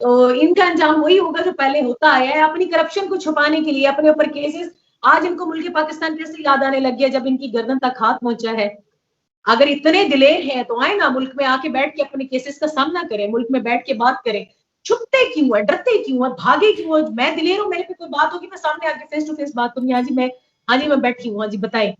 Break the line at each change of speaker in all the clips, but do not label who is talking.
تو ان کا انجام وہی ہوگا جو پہلے ہوتا آیا ہے, اپنی کرپشن کو چھپانے کے لیے, اپنے اوپر کیسز. آج ان کو ملک پاکستان کیسے یاد آنے لگ گیا جب ان کی گردن تک ہاتھ پہنچا ہے؟ اگر اتنے دلیر ہیں تو آئے نا ملک میں آ کے بیٹھ کے اپنے کیسز کا سامنا کریں, ملک میں بیٹھ کے بات کریں. چھپتے کیوں ہیں, ڈرتے کیوں ہیں, بھاگے کیوں ہیں؟ میں دلیر ہوں, میرے پہ کوئی بات ہوگی میں سامنے آ کے فیس ٹو فیس بات کروں گی. ہاں جی میں بیٹھی ہوں, ہاں جی بتائیں.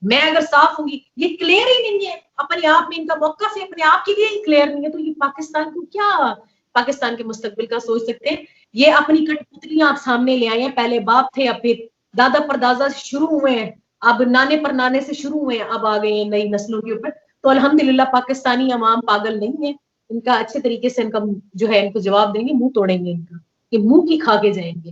میں اگر صاف ہوں گی, یہ کلیئر ہی نہیں ہے اپنے آپ میں, ان کا موقع سے اپنے آپ کے لیے ہی کلیئر نہیں ہے, تو یہ پاکستان کو کیا, پاکستان کے مستقبل کا سوچ سکتے ہیں؟ یہ اپنی کٹ پتلیاں آپ سامنے لے آئے ہیں. پہلے باپ تھے, اب پھر دادا پردادا سے شروع ہوئے ہیں, اب نانے پر نانے سے شروع ہوئے ہیں, اب آ گئے ہیں نئی نسلوں کے اوپر. تو الحمدللہ پاکستانی عوام پاگل نہیں ہے, ان کا اچھے طریقے سے ان کا جو ہے ان کو جواب دیں گے, منہ توڑیں گے ان کا, کہ منہ کی کھا کے جائیں گے.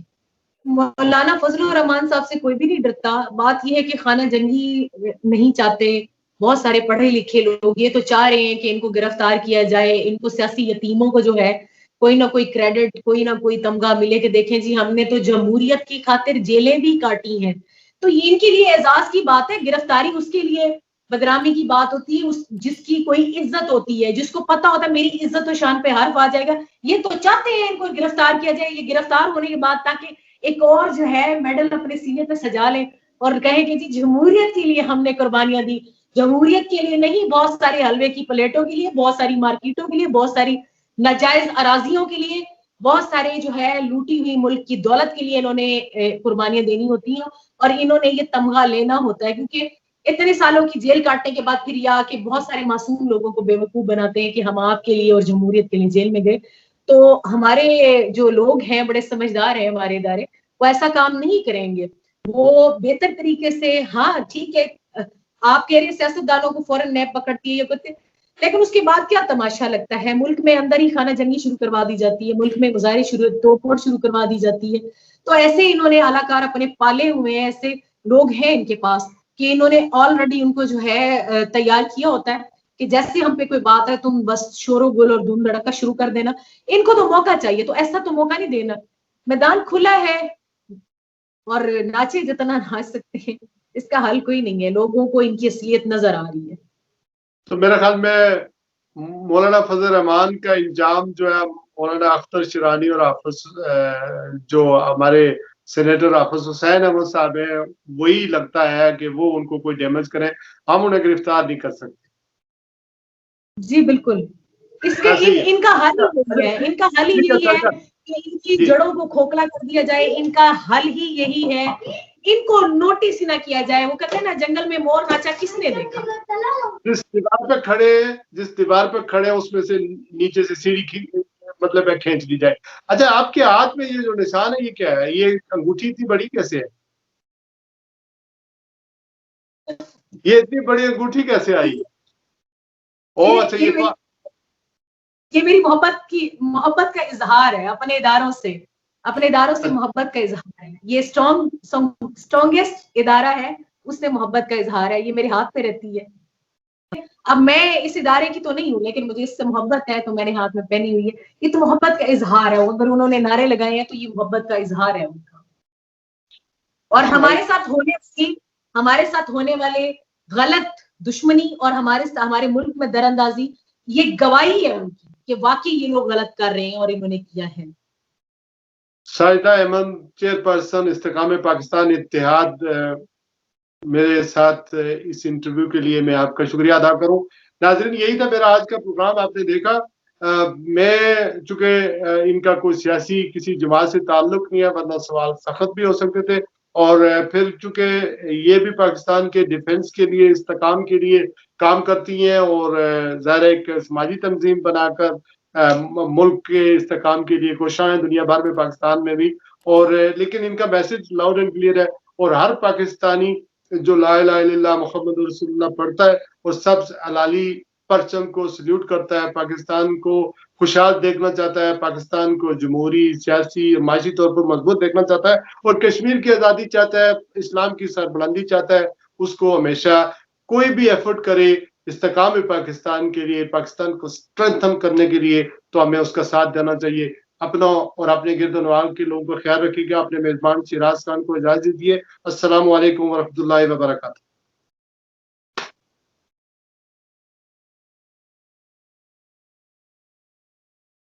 مولانا فضل الرحمان صاحب سے کوئی بھی نہیں ڈرتا. بات یہ ہے کہ خانہ جنگی نہیں چاہتے بہت سارے پڑھے لکھے لوگ, یہ تو چاہ رہے ہیں کہ ان کو گرفتار کیا جائے, ان کو سیاسی یتیموں کو جو ہے کوئی نہ کوئی کریڈٹ, کوئی نہ کوئی تمغہ ملے کہ دیکھیں جی ہم نے تو جمہوریت کی خاطر جیلیں بھی کاٹی ہیں. تو یہ ان کے لیے اعزاز کی بات ہے, گرفتاری اس کے لیے بدنامی کی بات ہوتی ہے, جس کی کوئی عزت ہوتی ہے, جس کو پتا ہوتا ہے میری عزت و شان پہ حرف آ جائے گا. یہ تو چاہتے ہیں ان کو گرفتار کیا جائے, یہ گرفتار ہونے کے بعد تاکہ ایک اور جو ہے میڈل اپنے سینے پہ سجا لیں اور کہیں کہ جی جمہوریت کے لیے ہم نے قربانیاں دی. جمہوریت کے لیے نہیں, بہت سارے حلوے کی پلیٹوں کے لیے, بہت ساری مارکیٹوں کے لیے, بہت ساری ناجائز اراضیوں کے لیے, بہت سارے جو ہے لوٹی ہوئی ملک کی دولت کے لیے انہوں نے قربانیاں دینی ہوتی ہیں, اور انہوں نے یہ تمغہ لینا ہوتا ہے. کیونکہ اتنے سالوں کی جیل کاٹنے کے بعد پھر یہ آ کے بہت سارے معصوم لوگوں کو بیوقوف بناتے ہیں کہ ہم آپ کے لیے اور جمہوریت کے لیے جیل میں گئے. تو ہمارے جو لوگ ہیں بڑے سمجھدار ہیں ہمارے ادارے, وہ ایسا کام نہیں کریں گے. وہ بہتر طریقے سے, ہاں ٹھیک ہے آپ کہہ رہے ہیں سیاستدانوں کو فوراً نیب پکڑتی ہے یہ کرتے, لیکن اس کے بعد کیا تماشا لگتا ہے, ملک میں اندر ہی خانہ جنگی شروع کروا دی جاتی ہے, ملک میں مظاہرے توڑ پھوڑ شروع کروا دی جاتی ہے. تو ایسے انہوں نے اعلیٰ اپنے پالے ہوئے ہیں, ایسے لوگ ہیں ان کے پاس کہ انہوں نے آلریڈی ان کو جو ہے تیار کیا ہوتا ہے کہ جیسے ہم پہ کوئی بات ہے تم بس شور و گل اور دھوم دھڑکا شروع کر دینا. ان کو تو موقع چاہیے, تو ایسا تو موقع نہیں دینا. میدان کھلا ہے اور ناچے جتنا ناچ سکتے ہیں, اس کا حل کوئی نہیں ہے. لوگوں کو ان کی اصلیت نظر آ رہی ہے.
تو میرے خیال میں مولانا فضل الرحمان کا انجام جو ہے مولانا اختر شیرانی اور حافظ جو ہمارے سینیٹر حافظ حسین احمد صاحب ہیں, وہی لگتا ہے کہ وہ ان کو کوئی ڈیمیج کریں. ہم انہیں گرفتار نہیں کر سکتے.
جی بالکل, اس کے ان کا حل ہی یہی ہے, ان کا حل ہی یہی ہے کہ ان کی جڑوں کو کھوکھلا کر دیا جائے. ان کا حل ہی یہی ہے, ان کو نوٹس ہی نہ کیا جائے. وہ کہتے ہیں نا جنگل میں مور ناچا کس نے دیکھا.
جس دیوار پہ کھڑے اس میں سے نیچے سے سیڑھی مطلب کھینچ لی جائے. اچھا, آپ کے ہاتھ میں یہ جو نشان ہے یہ کیا ہے؟ یہ انگوٹھی اتنی بڑی کیسے ہے؟ یہ اتنی بڑی انگوٹھی کیسے آئی ہے؟ اچھا,
یہ میری محبت کا اظہار ہے اپنے اداروں سے محبت کا اظہار ہے. یہ اسٹرانگیسٹ ادارہ ہے, اس سے محبت کا اظہار ہے. یہ میرے ہاتھ پہ رہتی ہے. اب میں اس ادارے کی تو نہیں ہوں, لیکن مجھے اس سے محبت ہے تو میں نے ہاتھ میں پہنی ہوئی ہے. یہ تو محبت کا اظہار ہے. اگر انہوں نے نعرے لگائے ہیں تو یہ محبت کا اظہار ہے ان کا. اور ہمارے ساتھ ہونے والے غلط دشمنی اور ہمارے ملک میں دراندازی, یہ گواہی ہے ان کی کہ واقعی یہ لوگ غلط کر رہے ہیں اور انہوں نے کیا ہے.
ساجدہ احمد, چیئرپرسن استحکام پاکستان اتحاد, میرے ساتھ اس انٹرویو کے لیے میں آپ کا شکریہ ادا کروں. ناظرین, یہی تھا میرا آج کا پروگرام. آپ نے دیکھا میں چونکہ ان کا کوئی سیاسی کسی جماعت سے تعلق نہیں ہے, ورنہ سوال سخت بھی ہو سکتے تھے. اور پھر چونکہ یہ بھی پاکستان کے ڈیفنس کے لیے, استحکام کے لیے کام کرتی ہیں, اور ظاہر ایک سماجی تنظیم بنا کر ملک کے استحکام کے لیے کوشاں ہیں دنیا بھر میں, پاکستان میں بھی. اور لیکن ان کا میسج لاؤڈ اینڈ کلیئر ہے, اور ہر پاکستانی جو لا الہ الا اللہ محمد رسول اللہ پڑھتا ہے اور سب حلالی پرچم کو سلیوٹ کرتا ہے, پاکستان کو خوشحال دیکھنا چاہتا ہے, پاکستان کو جمہوری, سیاسی, معاشی طور پر مضبوط دیکھنا چاہتا ہے, اور کشمیر کی آزادی چاہتا ہے, اسلام کی سربلندی چاہتا ہے, اس کو ہمیشہ کوئی بھی ایفرٹ کرے استحکام پاکستان کے لیے, پاکستان کو اسٹرینتھن کرنے کے لیے, تو ہمیں اس کا ساتھ دینا چاہیے. اپنا اور اپنے گرد و نواح کے لوگوں کا خیال رکھیے گا. اپنے میزبان شیراز خان کو اجازت دیجیے. السلام علیکم ورحمۃ اللہ وبرکاتہ.